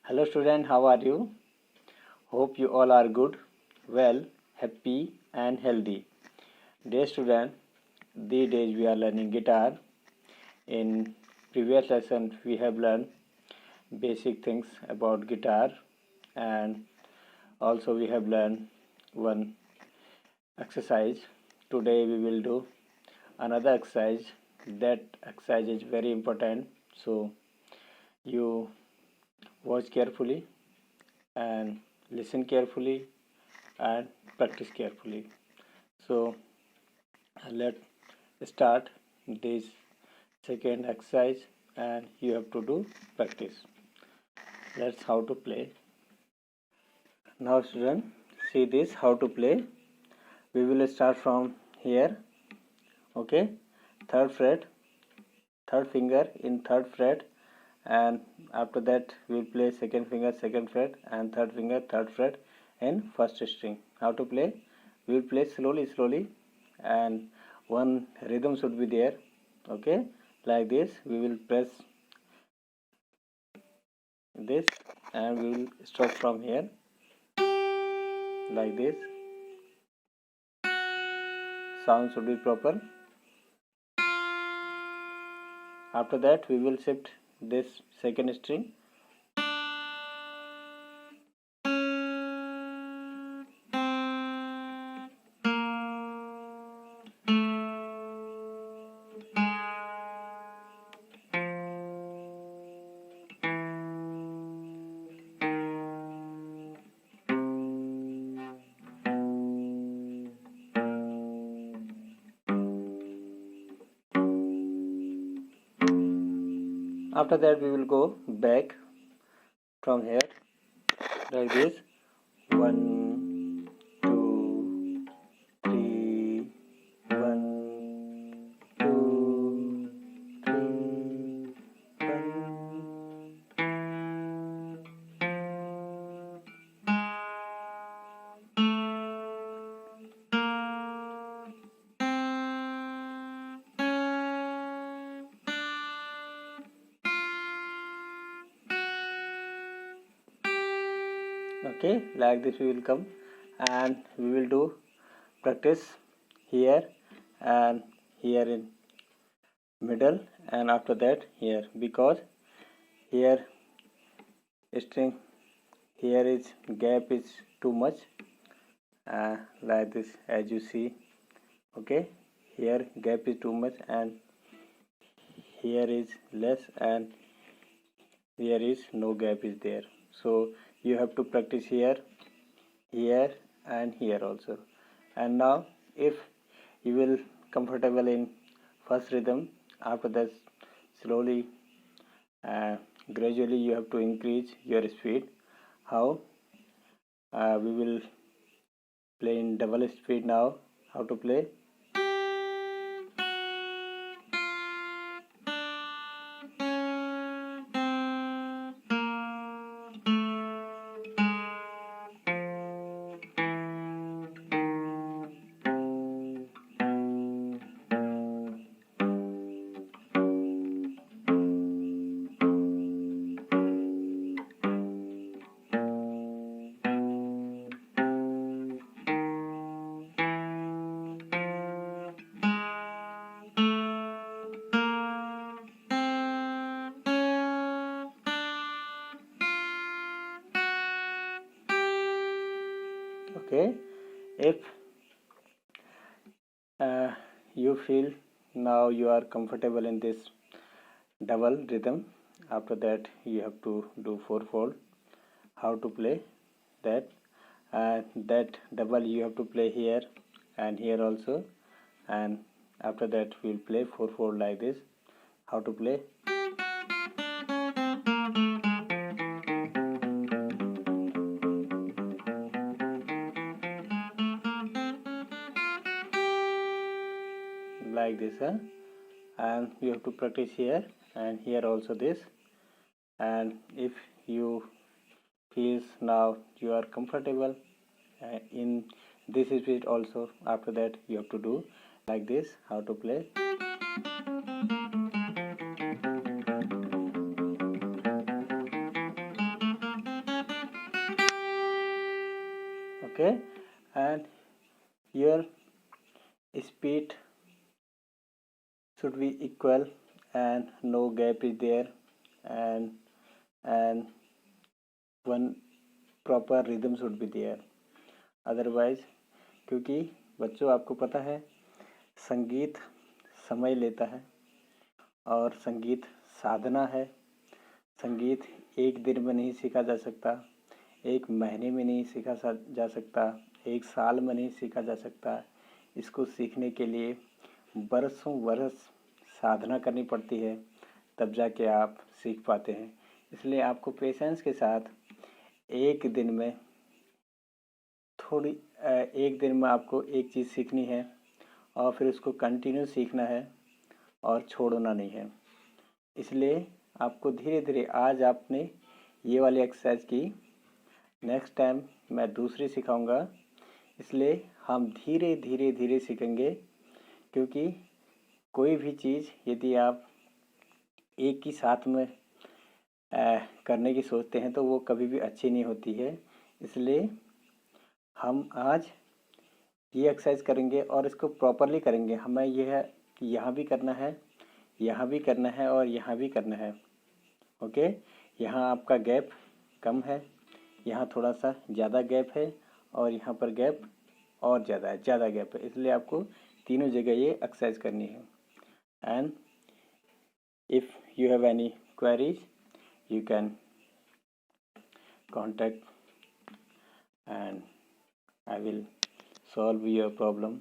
Hello student, how are you? Hope you all are good, well, happy and healthy. Dear student, these days we are learning guitar. In previous lesson we have learned basic things about guitar, and also we have learned one exercise. Today we will do another exercise. That exercise is very important, so you watch carefully and listen carefully and practice carefully. So let's start this second exercise, and you have to do practice. Let's how to play. Now student, see this how to play. We will start from here. Okay, third fret, third finger in third fret, and after that we will play second finger second fret and third finger third fret in first string. How to play? We will play slowly and one rhythm should be there. Okay, like this we will press this and we will stop from here like this. Sound should be proper. After that we will shift this second string. After that we will go back from here like this. 1 2 3 1 2 3 1. Okay, like this we will come and we will do practice here and here in middle, and after that here, because here string here is gap is too much, like this as you see. Okay, here gap is too much and here is less and here is no gap is there, so you have to practice here, here and here also. And now if you will comfortable in first rhythm, after that slowly gradually you have to increase your speed. How? We will play in double speed now. How to play? Okay, if you feel now you are comfortable in this double rhythm, after that you have to do fourfold. How to play that? That double you have to play here and here also, and after that we will play fourfold like this. How to play? Like this, and you have to practice here and here also this. And if you feel now you are comfortable in this speed also, after that you have to do like this. How to play? speed should be equal and no gap is there, and one proper rhythm should be there. Otherwise, क्योंकि बच्चों आपको पता है संगीत समय लेता है और संगीत साधना है। संगीत एक दिन में नहीं सीखा जा सकता, एक महीने में नहीं सीखा जा सकता, एक साल में नहीं सीखा जा सकता। इसको सीखने के लिए बरसों बरस साधना करनी पड़ती है, तब जाके आप सीख पाते हैं। इसलिए आपको पेशेंस के साथ एक दिन में आपको एक चीज़ सीखनी है और फिर उसको कंटिन्यू सीखना है और छोड़ना नहीं है। इसलिए आपको धीरे धीरे, आज आपने ये वाली एक्सरसाइज की, नेक्स्ट टाइम मैं दूसरी सिखाऊंगा। इसलिए हम धीरे धीरे धीरे सीखेंगे, क्योंकि कोई भी चीज़ यदि आप एक ही साथ में करने की सोचते हैं तो वो कभी भी अच्छी नहीं होती है। इसलिए हम आज ये एक्सरसाइज करेंगे और इसको प्रॉपरली करेंगे। हमें यह यहाँ भी करना है, यहाँ भी करना है और यहाँ भी करना है। ओके, यहाँ आपका गैप कम है, यहाँ थोड़ा सा ज़्यादा गैप है और यहाँ पर गैप और ज़्यादा गैप है। इसलिए आपको तीनों जगह ये एक्सरसाइज करनी है। And if you have any queries you can contact and I will solve your problem.